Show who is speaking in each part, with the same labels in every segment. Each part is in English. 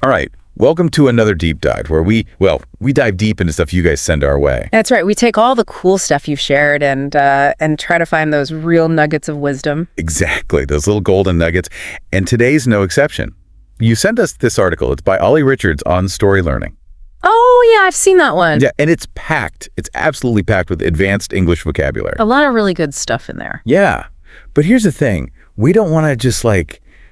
Speaker 1: All right. Welcome to another deep dive where we dive deep into stuff you guys send our way.
Speaker 2: That's right. We take all the cool stuff you've shared and try to find those real nuggets of wisdom.
Speaker 1: Exactly. Those little golden nuggets. And today's no exception. You sent us this article. It's by Ollie Richards on story learning.
Speaker 2: Oh, yeah, I've seen that one.
Speaker 1: Yeah, and it's packed. It's absolutely packed with advanced English vocabulary.
Speaker 2: A lot of really good stuff in there.
Speaker 1: Yeah. But here's the thing. We don't want to just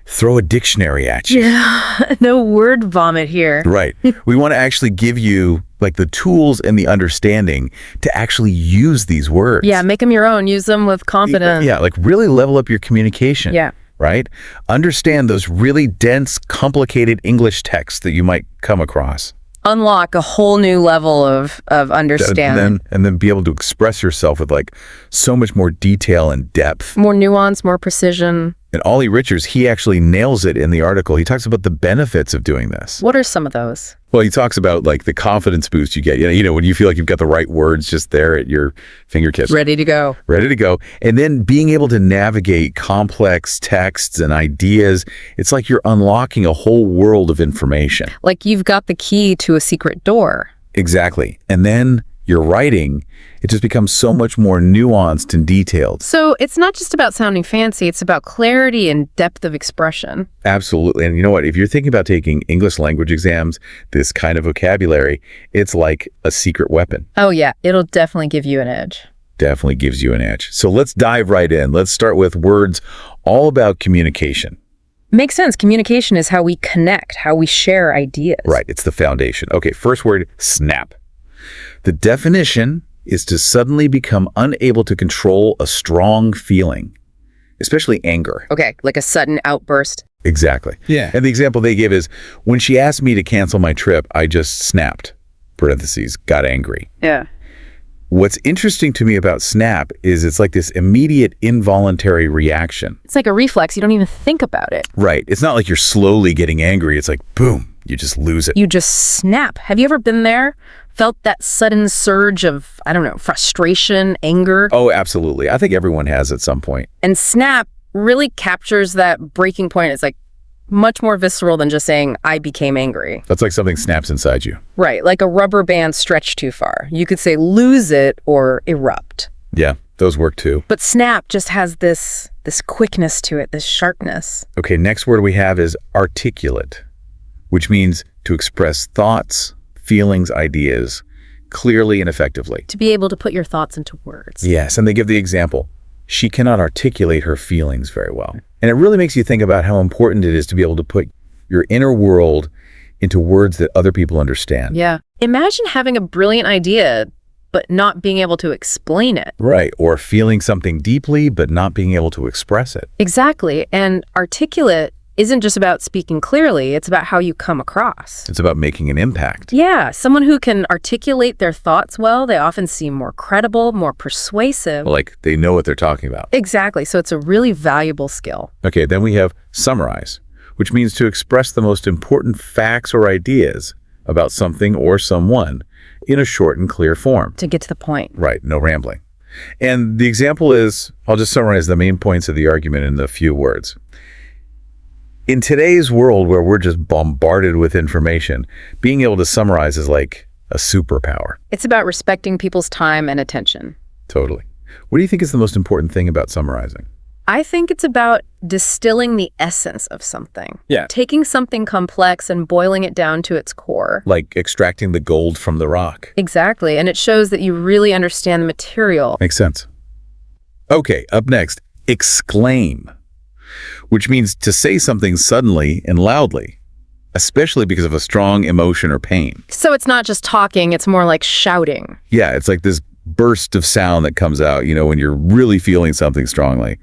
Speaker 1: throw a dictionary at you.
Speaker 2: Yeah, no word vomit here.
Speaker 1: Right. We want to actually give you the tools and the understanding to actually use these words.
Speaker 2: Yeah, make them your own. Use them with confidence.
Speaker 1: Yeah, really level up your communication.
Speaker 2: Yeah.
Speaker 1: Right? Understand those really dense, complicated English texts that you might come across.
Speaker 2: Unlock a whole new level of understanding.
Speaker 1: And then be able to express yourself with so much more detail and depth.
Speaker 2: More nuance, more precision.
Speaker 1: And Ollie Richards, he actually nails it in the article. He talks about the benefits of doing this.
Speaker 2: What are some of those?
Speaker 1: Well, he talks about the confidence boost you get. When you feel like you've got the right words just there at your fingertips.
Speaker 2: Ready to go.
Speaker 1: Ready to go. And then being able to navigate complex texts and ideas. It's like you're unlocking a whole world of information.
Speaker 2: Like you've got the key to a secret door.
Speaker 1: Exactly. And then your writing, it just becomes so much more nuanced and detailed.
Speaker 2: So it's not just about sounding fancy, it's about clarity and depth of expression.
Speaker 1: Absolutely. And you know what? If you're thinking about taking English language exams, this kind of vocabulary, it's like a secret weapon.
Speaker 2: Oh yeah, it'll definitely give you an edge.
Speaker 1: Definitely gives you an edge. So let's dive right in. Let's start with words all about communication.
Speaker 2: Makes sense. Communication is how we connect, how we share ideas.
Speaker 1: Right. It's the foundation. Okay, first word, snap. The definition is to suddenly become unable to control a strong feeling, especially anger.
Speaker 2: Okay, like a sudden outburst.
Speaker 1: Exactly.
Speaker 3: Yeah.
Speaker 1: And the example they give is, when she asked me to cancel my trip, I just snapped, parentheses, got angry.
Speaker 2: Yeah.
Speaker 1: What's interesting to me about snap is it's like this immediate involuntary reaction.
Speaker 2: It's like a reflex. You don't even think about it.
Speaker 1: Right. It's not like you're slowly getting angry. It's like, boom, you just lose it.
Speaker 2: You just snap. Have you ever been there? Felt that sudden surge of, frustration, anger?
Speaker 1: Oh, absolutely. I think everyone has at some point.
Speaker 2: And snap really captures that breaking point. It's much more visceral than just saying, I became angry.
Speaker 1: That's like something snaps inside you.
Speaker 2: Right, like a rubber band stretched too far. You could say lose it or erupt.
Speaker 1: Yeah, those work too.
Speaker 2: But snap just has this quickness to it, this sharpness.
Speaker 1: Okay, next word we have is articulate, which means to express thoughts, feelings, ideas clearly and effectively.
Speaker 2: To be able to put your thoughts into words.
Speaker 1: Yes, and they give the example. She cannot articulate her feelings very well. And it really makes you think about how important it is to be able to put your inner world into words that other people understand.
Speaker 2: Yeah. Imagine having a brilliant idea, but not being able to explain it.
Speaker 1: Right, or feeling something deeply, but not being able to express it.
Speaker 2: Exactly. And articulate isn't just about speaking clearly, it's about how you come across.
Speaker 1: It's about making an impact.
Speaker 2: Yeah, someone who can articulate their thoughts well, they often seem more credible, more persuasive.
Speaker 1: Like they know what they're talking about.
Speaker 2: Exactly, so it's a really valuable skill.
Speaker 1: Okay, then we have summarize, which means to express the most important facts or ideas about something or someone in a short and clear form.
Speaker 2: To get to the point.
Speaker 1: Right, no rambling. And the example is, I'll just summarize the main points of the argument in a few words. In today's world where we're just bombarded with information, being able to summarize is like a superpower.
Speaker 2: It's about respecting people's time and attention.
Speaker 1: Totally. What do you think is the most important thing about summarizing?
Speaker 2: I think it's about distilling the essence of something.
Speaker 1: Yeah.
Speaker 2: Taking something complex and boiling it down to its core.
Speaker 1: Like extracting the gold from the rock.
Speaker 2: Exactly, and it shows that you really understand the material.
Speaker 1: Makes sense. Okay, up next, exclaim, which means to say something suddenly and loudly, especially because of a strong emotion or pain.
Speaker 2: So it's not just talking, it's more like shouting.
Speaker 1: Yeah, it's like this burst of sound that comes out, when you're really feeling something strongly.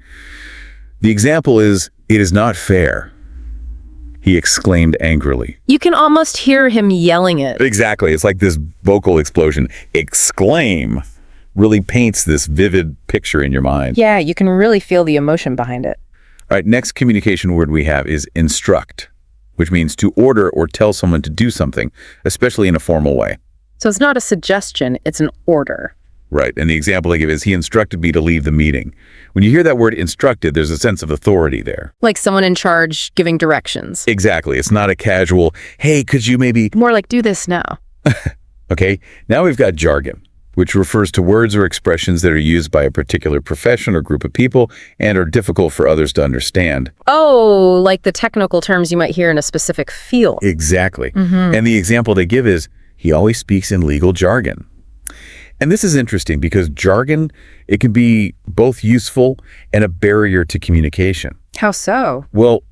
Speaker 1: The example is, "It is not fair," he exclaimed angrily.
Speaker 2: You can almost hear him yelling it.
Speaker 1: Exactly. It's like this vocal explosion. Exclaim really paints this vivid picture in your mind.
Speaker 2: Yeah, you can really feel the emotion behind it.
Speaker 1: All right, next communication word we have is instruct, which means to order or tell someone to do something, especially in a formal way.
Speaker 2: So it's not a suggestion, it's an order.
Speaker 1: Right. And the example they give is, he instructed me to leave the meeting. When you hear that word instructed, there's a sense of authority there.
Speaker 2: Like someone in charge giving directions.
Speaker 1: Exactly. It's not a casual, hey, could you maybe...
Speaker 2: More like, do this now.
Speaker 1: Okay. Now we've got jargon, which refers to words or expressions that are used by a particular profession or group of people and are difficult for others to understand.
Speaker 2: Oh, like the technical terms you might hear in a specific field.
Speaker 1: Exactly. And the example they give is, he always speaks in legal jargon. And this is interesting because jargon, it can be both useful and a barrier to communication.
Speaker 2: How so?
Speaker 1: Well,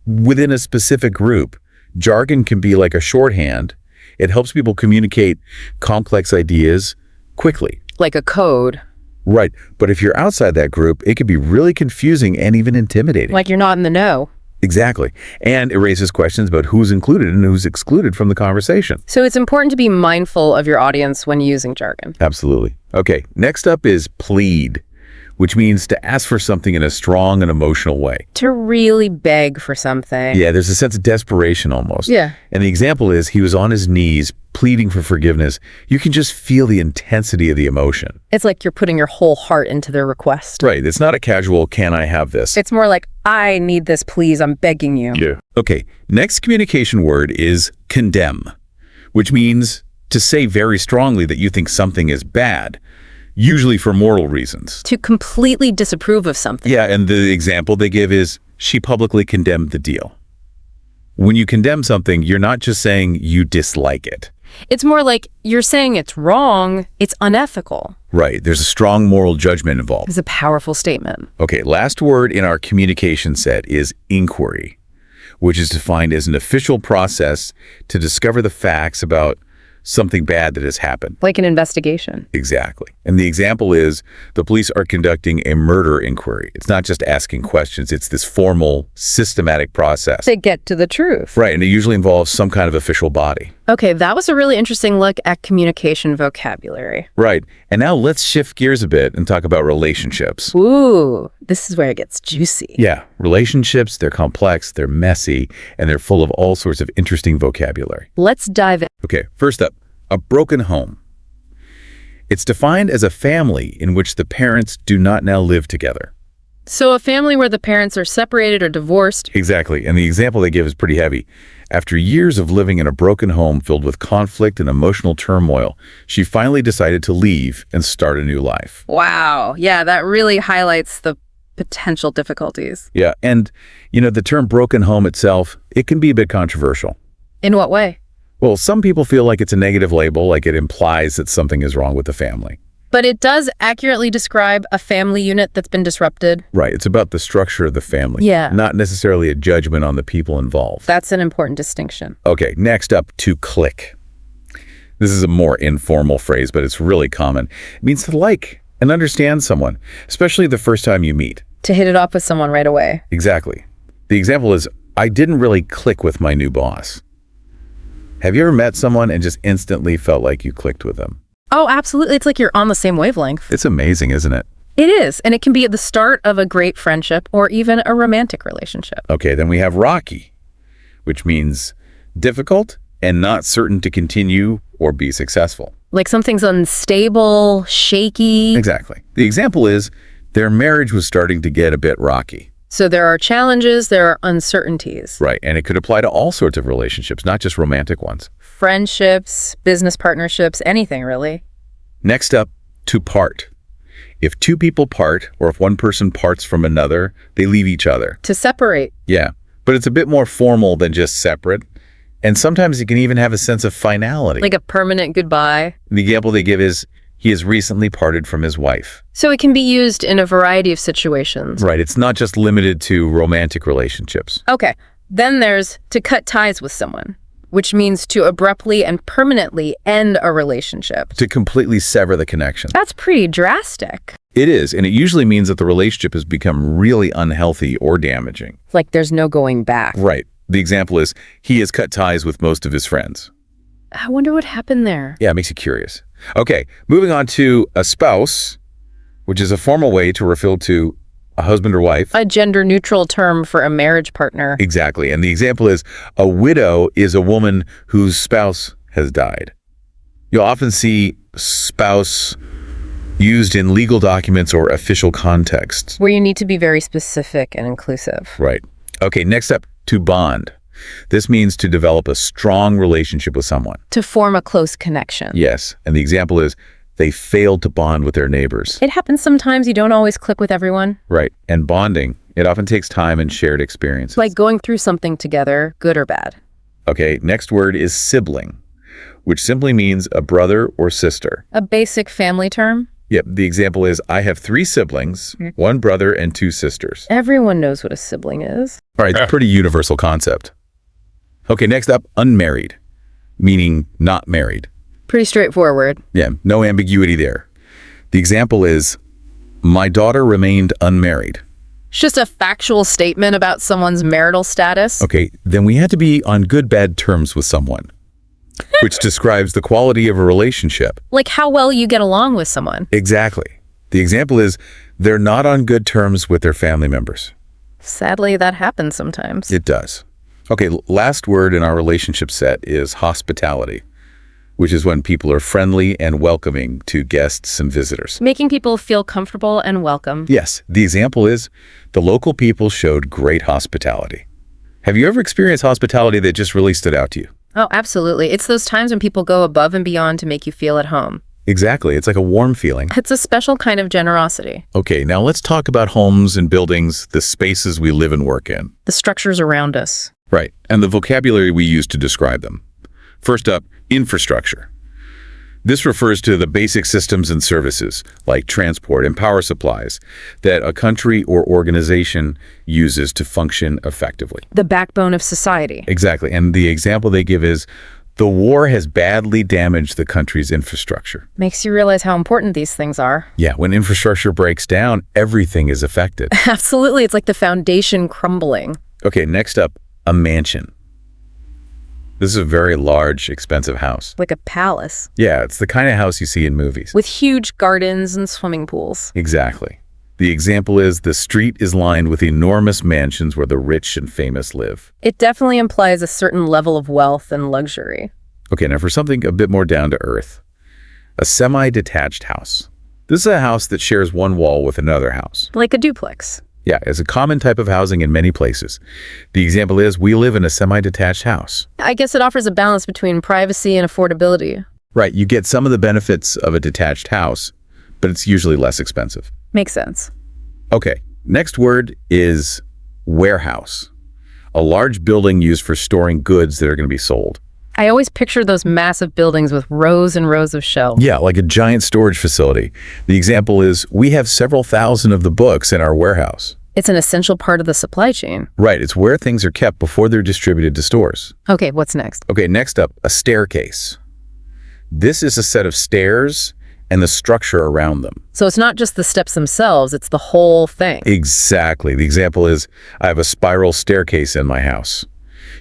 Speaker 1: within a specific group, jargon can be like a shorthand. It helps people communicate complex ideas quickly.
Speaker 2: Like a code.
Speaker 1: Right. But if you're outside that group, it can be really confusing and even intimidating.
Speaker 2: Like you're not in the know.
Speaker 1: Exactly. And it raises questions about who's included and who's excluded from the conversation.
Speaker 2: So it's important to be mindful of your audience when using jargon.
Speaker 1: Absolutely. Okay, next up is plead, which means to ask for something in a strong and emotional way.
Speaker 2: To really beg for something.
Speaker 1: Yeah, there's a sense of desperation almost.
Speaker 2: Yeah.
Speaker 1: And the example is, he was on his knees pleading for forgiveness. You can just feel the intensity of the emotion.
Speaker 2: It's like you're putting your whole heart into their request.
Speaker 1: Right. It's not a casual, can I have this?
Speaker 2: It's more like, I need this, please. I'm begging you.
Speaker 1: Yeah. Okay, next communication word is condemn, which means to say very strongly that you think something is bad, usually for moral reasons.
Speaker 2: To completely disapprove of something.
Speaker 1: Yeah, and the example they give is, she publicly condemned the deal. When you condemn something, you're not just saying you dislike it.
Speaker 2: It's more like you're saying it's wrong, it's unethical.
Speaker 1: Right, there's a strong moral judgment involved.
Speaker 2: It's a powerful statement.
Speaker 1: Okay, last word in our communication set is inquiry, which is defined as an official process to discover the facts about something bad that has happened.
Speaker 2: Like an investigation.
Speaker 1: Exactly. And the example is, the police are conducting a murder inquiry. It's not just asking questions, it's this formal, systematic process.
Speaker 2: To get to the truth.
Speaker 1: Right, and it usually involves some kind of official body.
Speaker 2: Okay, that was a really interesting look at communication vocabulary.
Speaker 1: Right, and now let's shift gears a bit and talk about relationships.
Speaker 2: Ooh, this is where it gets juicy.
Speaker 1: Yeah, relationships, they're complex, they're messy, and they're full of all sorts of interesting vocabulary.
Speaker 2: Let's dive in.
Speaker 1: Okay, first up, a broken home. It's defined as a family in which the parents do not now live together.
Speaker 2: So a family where the parents are separated or divorced.
Speaker 1: Exactly, and the example they give is pretty heavy. After years of living in a broken home filled with conflict and emotional turmoil, she finally decided to leave and start a new life.
Speaker 2: Wow. Yeah, that really highlights the potential difficulties.
Speaker 1: Yeah, and the term broken home itself, it can be a bit controversial.
Speaker 2: In what way?
Speaker 1: Well, some people feel like it's a negative label, like it implies that something is wrong with the family.
Speaker 2: But it does accurately describe a family unit that's been disrupted.
Speaker 1: Right, it's about the structure of the family.
Speaker 2: Yeah.
Speaker 1: Not necessarily a judgment on the people involved.
Speaker 2: That's an important distinction.
Speaker 1: Okay, next up, to click. This is a more informal phrase, but it's really common. It means to like and understand someone, especially the first time you meet.
Speaker 2: To hit it off with someone right away.
Speaker 1: Exactly. The example is, I didn't really click with my new boss. Have you ever met someone and just instantly felt like you clicked with them?
Speaker 2: Oh, absolutely. It's like you're on the same wavelength.
Speaker 1: It's amazing, isn't it?
Speaker 2: It is. And it can be at the start of a great friendship or even a romantic relationship.
Speaker 1: Okay, then we have rocky, which means difficult and not certain to continue or be successful.
Speaker 2: Like something's unstable, shaky.
Speaker 1: Exactly. The example is, their marriage was starting to get a bit rocky.
Speaker 2: So there are challenges, there are uncertainties.
Speaker 1: Right, and it could apply to all sorts of relationships, not just romantic ones.
Speaker 2: Friendships, business partnerships, anything really.
Speaker 1: Next up, to part. If two people part, or if one person parts from another, they leave each other.
Speaker 2: To separate.
Speaker 1: Yeah, but it's a bit more formal than just separate. And sometimes it can even have a sense of finality.
Speaker 2: Like a permanent goodbye.
Speaker 1: The example they give is, he has recently parted from his wife.
Speaker 2: So it can be used in a variety of situations.
Speaker 1: Right, it's not just limited to romantic relationships.
Speaker 2: Okay, then there's to cut ties with someone, which means to abruptly and permanently end a relationship.
Speaker 1: To completely sever the connection.
Speaker 2: That's pretty drastic.
Speaker 1: It is, and it usually means that the relationship has become really unhealthy or damaging.
Speaker 2: Like there's no going back.
Speaker 1: Right. The example is, he has cut ties with most of his friends.
Speaker 2: I wonder what happened there.
Speaker 1: Yeah, it makes you curious. Okay, moving on to a spouse, which is a formal way to refer to a husband or wife.
Speaker 2: A gender-neutral term for a marriage partner.
Speaker 1: Exactly, and the example is, a widow is a woman whose spouse has died. You'll often see spouse used in legal documents or official contexts.
Speaker 2: Where you need to be very specific and inclusive.
Speaker 1: Right. Okay, next up, to bond. This means to develop a strong relationship with someone.
Speaker 2: To form a close connection.
Speaker 1: Yes, and the example is they failed to bond with their neighbors.
Speaker 2: It happens sometimes. You don't always click with everyone.
Speaker 1: Right, and bonding, it often takes time and shared experiences.
Speaker 2: Like going through something together, good or bad.
Speaker 1: Okay, next word is sibling, which simply means a brother or sister.
Speaker 2: A basic family term.
Speaker 1: Yep, the example is I have 3 siblings, 1 brother and 2 sisters.
Speaker 2: Everyone knows what a sibling is.
Speaker 1: All right, it's a pretty universal concept. Okay, next up, unmarried, meaning not married.
Speaker 2: Pretty straightforward.
Speaker 1: Yeah, no ambiguity there. The example is, my daughter remained unmarried.
Speaker 2: It's just a factual statement about someone's marital status.
Speaker 1: Okay, then we had to be on good bad terms with someone, which describes the quality of a relationship.
Speaker 2: Like how well you get along with someone.
Speaker 1: Exactly. The example is, they're not on good terms with their family members.
Speaker 2: Sadly, that happens sometimes.
Speaker 1: It does. Okay, last word in our relationship set is hospitality, which is when people are friendly and welcoming to guests and visitors.
Speaker 2: Making people feel comfortable and welcome.
Speaker 1: Yes, the example is the local people showed great hospitality. Have you ever experienced hospitality that just really stood out to you?
Speaker 2: Oh, absolutely. It's those times when people go above and beyond to make you feel at home.
Speaker 1: Exactly. It's like a warm feeling.
Speaker 2: It's a special kind of generosity.
Speaker 1: Okay, now let's talk about homes and buildings, the spaces we live and work in.
Speaker 2: The structures around us.
Speaker 1: Right, and the vocabulary we use to describe them. First up, infrastructure. This refers to the basic systems and services, like transport and power supplies, that a country or organization uses to function effectively.
Speaker 2: The backbone of society.
Speaker 1: Exactly, and the example they give is, the war has badly damaged the country's infrastructure.
Speaker 2: Makes you realize how important these things are.
Speaker 1: Yeah, when infrastructure breaks down, everything is affected.
Speaker 2: Absolutely, it's like the foundation crumbling.
Speaker 1: Okay, next up, a mansion. This is a very large, expensive house.
Speaker 2: Like a palace.
Speaker 1: Yeah, it's the kind of house you see in movies.
Speaker 2: With huge gardens and swimming pools.
Speaker 1: Exactly. The example is the street is lined with enormous mansions where the rich and famous live.
Speaker 2: It definitely implies a certain level of wealth and luxury.
Speaker 1: Okay, now for something a bit more down to earth. A semi-detached house. This is a house that shares one wall with another house.
Speaker 2: Like a duplex.
Speaker 1: Yeah, it's a common type of housing in many places. The example is we live in a semi-detached house.
Speaker 2: I guess it offers a balance between privacy and affordability.
Speaker 1: Right, you get some of the benefits of a detached house, but it's usually less expensive.
Speaker 2: Makes sense.
Speaker 1: Okay, next word is warehouse. A large building used for storing goods that are going to be sold.
Speaker 2: I always picture those massive buildings with rows and rows of shelves.
Speaker 1: Yeah, like a giant storage facility. The example is we have several thousand of the books in our warehouse.
Speaker 2: It's an essential part of the supply chain.
Speaker 1: Right, it's where things are kept before they're distributed to stores.
Speaker 2: Okay, what's next?
Speaker 1: Okay, next up, a staircase. This is a set of stairs and the structure around them.
Speaker 2: So it's not just the steps themselves, it's the whole thing.
Speaker 1: Exactly. The example is I have a spiral staircase in my house.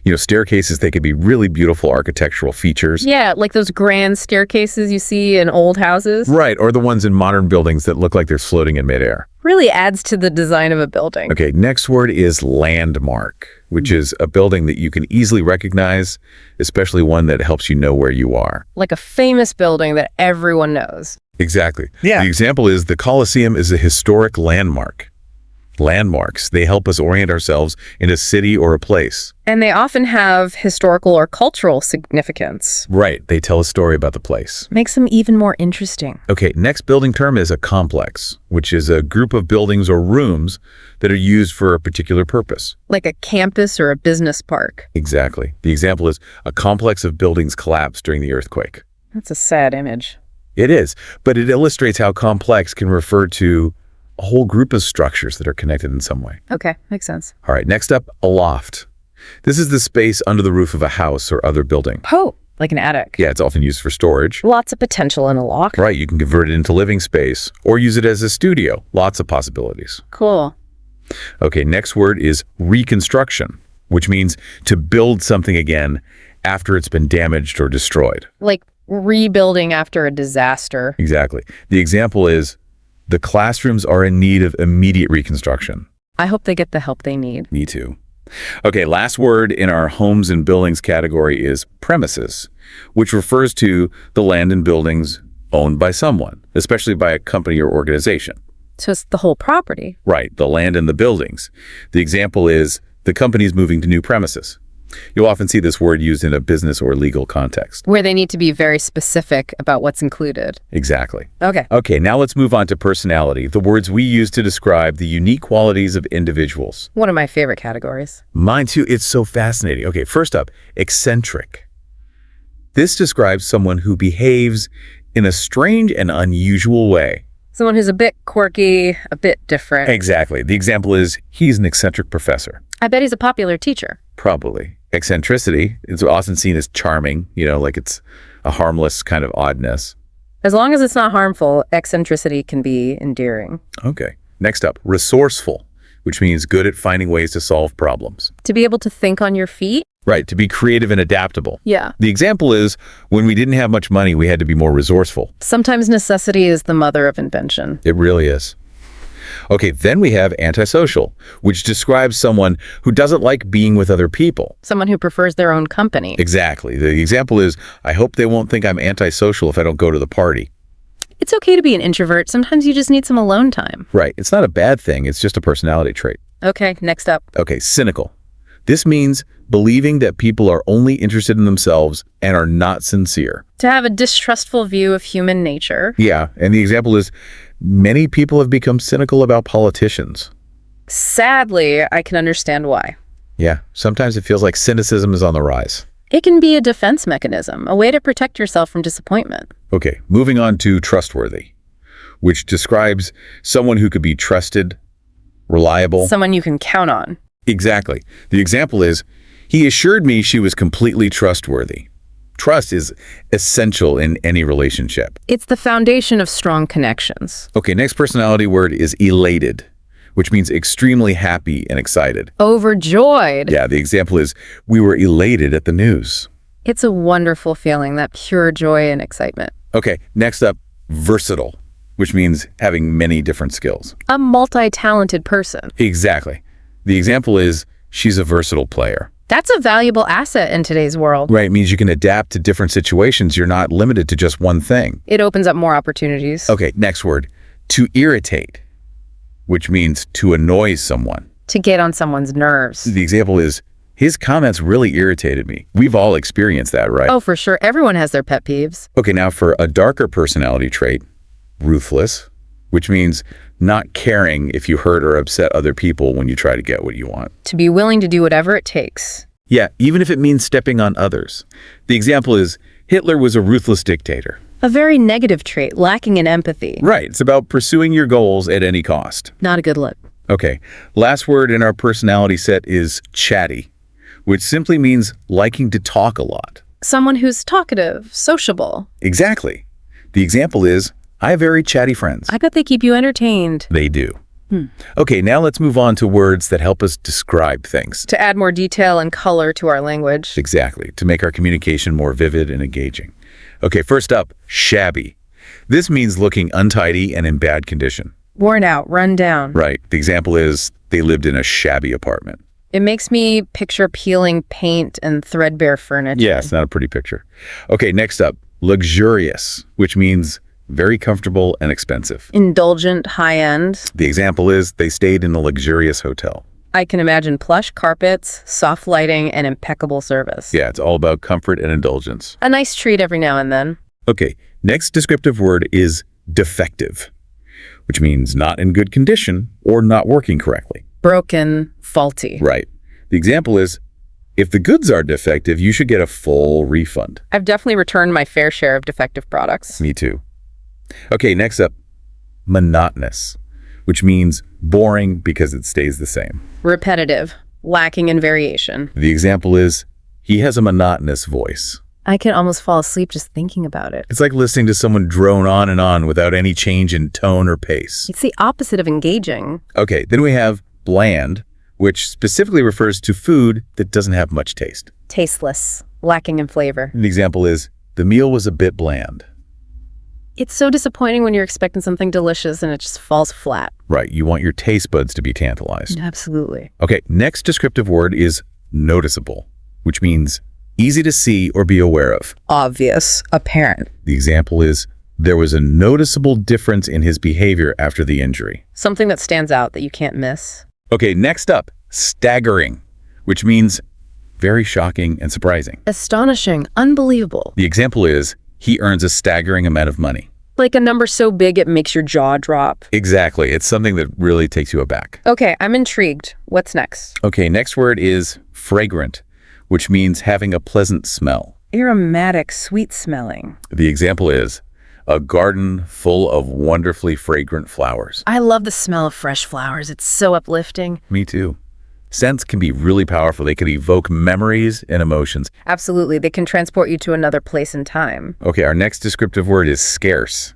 Speaker 1: You know, staircases, they could be really beautiful architectural features.
Speaker 2: Yeah, like those grand staircases you see in old houses.
Speaker 1: Right, or the ones in modern buildings that look like they're floating in midair.
Speaker 2: Really adds to the design of a building.
Speaker 1: Okay, next word is landmark, which is a building that you can easily recognize, especially one that helps you know where you are.
Speaker 2: Like a famous building that everyone knows.
Speaker 1: Exactly.
Speaker 3: Yeah.
Speaker 1: The example is the Colosseum is a historic landmark. Landmarks, they help us orient ourselves in a city or a place.
Speaker 2: And they often have historical or cultural significance.
Speaker 1: Right, they tell a story about the place.
Speaker 2: Makes them even more interesting.
Speaker 1: Okay, next building term is a complex, which is a group of buildings or rooms that are used for a particular purpose.
Speaker 2: Like a campus or a business park.
Speaker 1: Exactly. The example is a complex of buildings collapsed during the earthquake.
Speaker 2: That's a sad image.
Speaker 1: It is, but it illustrates how complex can refer to a whole group of structures that are connected in some way.
Speaker 2: Okay, makes sense.
Speaker 1: All right, next up, a loft. This is the space under the roof of a house or other building.
Speaker 2: Oh, like an attic.
Speaker 1: Yeah, it's often used for storage.
Speaker 2: Lots of potential in a loft.
Speaker 1: Right, you can convert it into living space or use it as a studio. Lots of possibilities.
Speaker 2: Cool.
Speaker 1: Okay, next word is reconstruction, which means to build something again after it's been damaged or destroyed.
Speaker 2: Like rebuilding after a disaster.
Speaker 1: Exactly. The example is the classrooms are in need of immediate reconstruction.
Speaker 2: I hope they get the help they need.
Speaker 1: Me too. Okay, last word in our homes and buildings category is premises, which refers to the land and buildings owned by someone, especially by a company or organization.
Speaker 2: So it's the whole property.
Speaker 1: Right, the land and the buildings. The example is the company's moving to new premises. You'll often see this word used in a business or legal context.
Speaker 2: Where they need to be very specific about what's included.
Speaker 1: Exactly.
Speaker 2: Okay.
Speaker 1: Okay, now let's move on to personality, the words we use to describe the unique qualities of individuals.
Speaker 2: One of my favorite categories.
Speaker 1: Mine too, it's so fascinating. Okay, first up, eccentric. This describes someone who behaves in a strange and unusual way.
Speaker 2: Someone who's a bit quirky, a bit different.
Speaker 1: Exactly. The example is, he's an eccentric professor.
Speaker 2: I bet he's a popular teacher.
Speaker 1: Probably. Eccentricity is often seen as charming, like it's a harmless kind of oddness.
Speaker 2: As long as it's not harmful, eccentricity can be endearing.
Speaker 1: Okay. Next up, resourceful, which means good at finding ways to solve problems.
Speaker 2: To be able to think on your feet?
Speaker 1: Right, to be creative and adaptable.
Speaker 2: Yeah.
Speaker 1: The example is, when we didn't have much money, we had to be more resourceful.
Speaker 2: Sometimes necessity is the mother of invention.
Speaker 1: It really is. Okay, then we have antisocial, which describes someone who doesn't like being with other people.
Speaker 2: Someone who prefers their own company.
Speaker 1: Exactly. The example is, I hope they won't think I'm antisocial if I don't go to the party.
Speaker 2: It's okay to be an introvert. Sometimes you just need some alone time.
Speaker 1: Right. It's not a bad thing. It's just a personality trait.
Speaker 2: Okay, next up.
Speaker 1: Okay, cynical. This means believing that people are only interested in themselves and are not sincere.
Speaker 2: To have a distrustful view of human nature.
Speaker 1: Yeah, and the example is, many people have become cynical about politicians.
Speaker 2: Sadly, I can understand why.
Speaker 1: Yeah, sometimes it feels like cynicism is on the rise.
Speaker 2: It can be a defense mechanism, a way to protect yourself from disappointment.
Speaker 1: Okay, moving on to trustworthy, which describes someone who could be trusted, reliable.
Speaker 2: Someone you can count on.
Speaker 1: Exactly. The example is, he assured me she was completely trustworthy. Trust is essential in any relationship.
Speaker 2: It's the foundation of strong connections.
Speaker 1: Okay, next personality word is elated, which means extremely happy and excited.
Speaker 2: Overjoyed.
Speaker 1: Yeah, the example is, we were elated at the news.
Speaker 2: It's a wonderful feeling, that pure joy and excitement.
Speaker 1: Okay, next up, versatile, which means having many different skills.
Speaker 2: A multi-talented person.
Speaker 1: Exactly. The example is, she's a versatile player.
Speaker 2: That's a valuable asset in today's world.
Speaker 1: Right, it means you can adapt to different situations. You're not limited to just one thing.
Speaker 2: It opens up more opportunities.
Speaker 1: Okay, next word, to irritate, which means to annoy someone.
Speaker 2: To get on someone's nerves.
Speaker 1: The example is, his comments really irritated me. We've all experienced that, right?
Speaker 2: Oh, for sure. Everyone has their pet peeves.
Speaker 1: Okay, now for a darker personality trait, ruthless, which means not caring if you hurt or upset other people when you try to get what you want.
Speaker 2: To be willing to do whatever it takes.
Speaker 1: Yeah, even if it means stepping on others. The example is, Hitler was a ruthless dictator.
Speaker 2: A very negative trait, lacking in empathy.
Speaker 1: Right, it's about pursuing your goals at any cost.
Speaker 2: Not a good look.
Speaker 1: Okay, last word in our personality set is chatty, which simply means liking to talk a lot.
Speaker 2: Someone who's talkative, sociable.
Speaker 1: Exactly. The example is, I have very chatty friends.
Speaker 2: I bet they keep you entertained.
Speaker 1: They do. Okay, now let's move on to words that help us describe things.
Speaker 2: To add more detail and color to our language.
Speaker 1: Exactly, to make our communication more vivid and engaging. Okay, first up, shabby. This means looking untidy and in bad condition.
Speaker 2: Worn out, run down.
Speaker 1: Right, the example is, they lived in a shabby apartment.
Speaker 2: It makes me picture peeling paint and threadbare furniture.
Speaker 1: Yeah, it's not a pretty picture. Okay, next up, luxurious, which means very comfortable and expensive.
Speaker 2: Indulgent, high-end.
Speaker 1: The example is, they stayed in a luxurious hotel.
Speaker 2: I can imagine plush carpets, soft lighting, and impeccable service.
Speaker 1: Yeah, it's all about comfort and indulgence.
Speaker 2: A nice treat every now and then.
Speaker 1: Okay, next descriptive word is defective, which means not in good condition or not working correctly.
Speaker 2: Broken, faulty.
Speaker 1: Right. The example is, if the goods are defective, you should get a full refund.
Speaker 2: I've definitely returned my fair share of defective products.
Speaker 1: Me too. Okay, next up, monotonous, which means boring because it stays the same.
Speaker 2: Repetitive, lacking in variation.
Speaker 1: The example is, he has a monotonous voice.
Speaker 2: I can almost fall asleep just thinking about it.
Speaker 1: It's like listening to someone drone on and on without any change in tone or pace.
Speaker 2: It's the opposite of engaging.
Speaker 1: Okay, then we have bland, which specifically refers to food that doesn't have much taste.
Speaker 2: Tasteless, lacking in flavor.
Speaker 1: The example is, the meal was a bit bland.
Speaker 2: It's so disappointing when you're expecting something delicious and it just falls flat.
Speaker 1: Right, you want your taste buds to be tantalized.
Speaker 2: Absolutely.
Speaker 1: Okay, next descriptive word is noticeable, which means easy to see or be aware of.
Speaker 2: Obvious, apparent.
Speaker 1: The example is, There was a noticeable difference in his behavior after the injury.
Speaker 2: Something that stands out that you can't miss.
Speaker 1: Okay, next up, staggering, which means very shocking and surprising.
Speaker 2: Astonishing, unbelievable.
Speaker 1: The example is, he earns a staggering amount of money.
Speaker 2: Like a number so big it makes your jaw drop.
Speaker 1: Exactly. It's something that really takes you aback.
Speaker 2: Okay, I'm intrigued. What's next?
Speaker 1: Okay, next word is fragrant, which means having a pleasant smell.
Speaker 2: Aromatic, sweet smelling.
Speaker 1: The example is, a garden full of wonderfully fragrant flowers.
Speaker 2: I love the smell of fresh flowers. It's so uplifting.
Speaker 1: Me too. Scents can be really powerful. They can evoke memories and emotions.
Speaker 2: Absolutely. They can transport you to another place and time.
Speaker 1: Okay, our next descriptive word is scarce,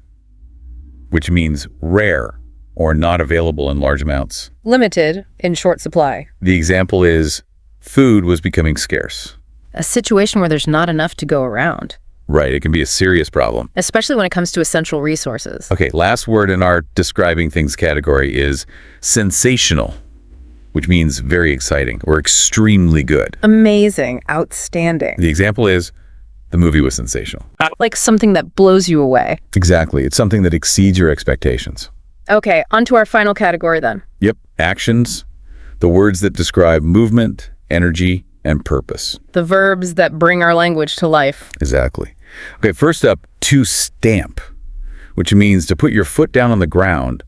Speaker 1: which means rare or not available in large amounts.
Speaker 2: Limited, in short supply.
Speaker 1: The example is, food was becoming scarce.
Speaker 2: A situation where there's not enough to go around.
Speaker 1: Right, it can be a serious problem.
Speaker 2: Especially when it comes to essential resources.
Speaker 1: Okay, last word in our describing things category is sensational, which means very exciting or extremely good.
Speaker 2: Amazing, outstanding.
Speaker 1: The example is, the movie was sensational.
Speaker 2: Like something that blows you away.
Speaker 1: Exactly. It's something that exceeds your expectations.
Speaker 2: Okay, on to our final category then.
Speaker 1: Yep. Actions, the words that describe movement, energy, and purpose.
Speaker 2: The verbs that bring our language to life.
Speaker 1: Exactly. Okay, first up, to stamp, which means to put your foot down on the ground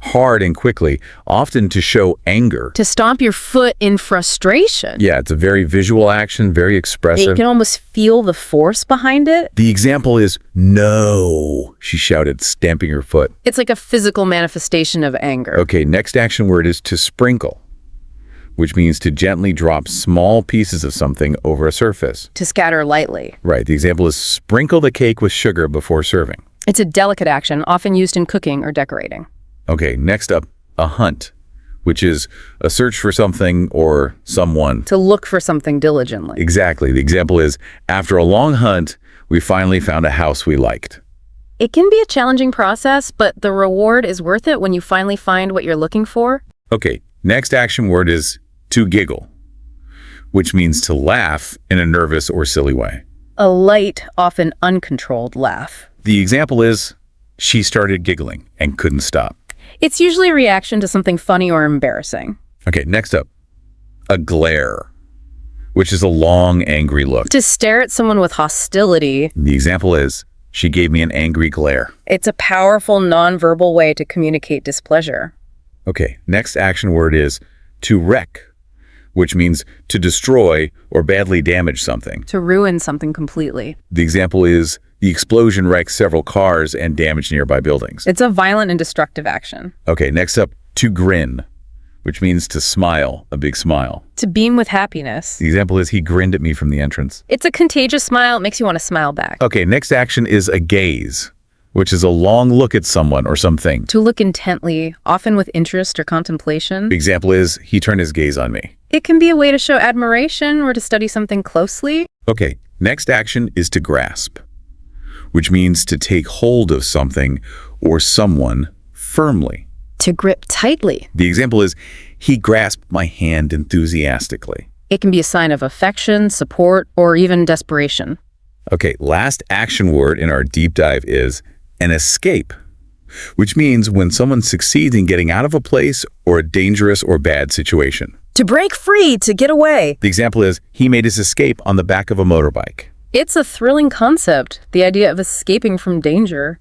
Speaker 1: hard and quickly, often to show anger.
Speaker 2: To stomp your foot in frustration.
Speaker 1: Yeah, it's a very visual action, very
Speaker 2: You
Speaker 1: expressive.
Speaker 2: can almost feel the force behind it.
Speaker 1: The example is, no, she shouted, stamping her foot.
Speaker 2: It's like a physical manifestation of anger.
Speaker 1: Okay, next action word is to sprinkle, which means to gently drop small pieces of something over a surface.
Speaker 2: To scatter lightly.
Speaker 1: Right, the example is sprinkle the cake with sugar before serving.
Speaker 2: It's a delicate action, often used in cooking or decorating.
Speaker 1: Okay, next up, a hunt, which is a search for something or someone.
Speaker 2: To look for something diligently.
Speaker 1: Exactly, the example is, after a long hunt, we finally found a house we liked.
Speaker 2: It can be a challenging process, but the reward is worth it when you finally find what you're looking for.
Speaker 1: Okay, next action word is to giggle, which means to laugh in a nervous or silly way.
Speaker 2: A light, often uncontrolled laugh.
Speaker 1: The example is, she started giggling and couldn't stop.
Speaker 2: It's usually a reaction to something funny or embarrassing.
Speaker 1: Okay, next up, a glare, which is a long, angry look.
Speaker 2: To stare at someone with hostility.
Speaker 1: The example is, she gave me an angry glare.
Speaker 2: It's a powerful, nonverbal way to communicate displeasure.
Speaker 1: Okay, next action word is to wreck, which means to destroy or badly damage something.
Speaker 2: To ruin something completely.
Speaker 1: The example is, the explosion wrecked several cars and damaged nearby buildings.
Speaker 2: It's a violent and destructive action.
Speaker 1: Okay, next up, to grin, which means to smile, a big smile.
Speaker 2: To beam with happiness.
Speaker 1: The example is, he grinned at me from the entrance.
Speaker 2: It's a contagious smile. It makes you want to smile back.
Speaker 1: Okay, next action is a gaze, which is a long look at someone or something.
Speaker 2: To look intently, often with interest or contemplation.
Speaker 1: The example is, he turned his gaze on me.
Speaker 2: It can be a way to show admiration or to study something closely.
Speaker 1: Okay, next action is to grasp, which means to take hold of something or someone firmly.
Speaker 2: To grip tightly.
Speaker 1: The example is, he grasped my hand enthusiastically.
Speaker 2: It can be a sign of affection, support, or even desperation.
Speaker 1: Okay, last action word in our deep dive is an escape, which means when someone succeeds in getting out of a place or a dangerous or bad situation.
Speaker 2: To break free, to get away.
Speaker 1: The example is, he made his escape on the back of a motorbike.
Speaker 2: It's a thrilling concept, the idea of escaping from danger.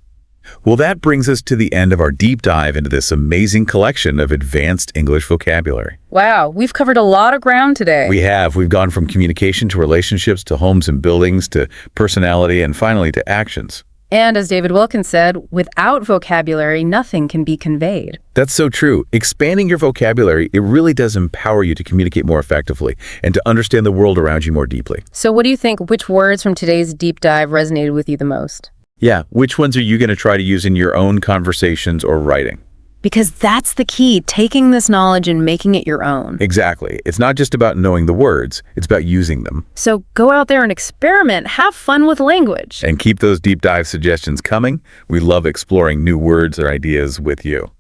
Speaker 1: Well, that brings us to the end of our deep dive into this amazing collection of advanced English vocabulary.
Speaker 2: Wow, we've covered a lot of ground today.
Speaker 1: We've gone from communication to relationships to homes and buildings to personality and finally to actions.
Speaker 2: And as David Wilkins said, without vocabulary, nothing can be conveyed.
Speaker 1: That's so true. Expanding your vocabulary, it really does empower you to communicate more effectively and to understand the world around you more deeply.
Speaker 2: So what do you think? Which words from today's deep dive resonated with you the most?
Speaker 1: Yeah, which ones are you going to try to use in your own conversations or writing?
Speaker 2: Because that's the key, taking this knowledge and making it your own.
Speaker 1: Exactly. It's not just about knowing the words, it's about using them.
Speaker 2: So go out there and experiment, have fun with language.
Speaker 1: And keep those deep dive suggestions coming. We love exploring new words or ideas with you.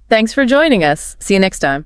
Speaker 2: Thanks for joining us. See you next time.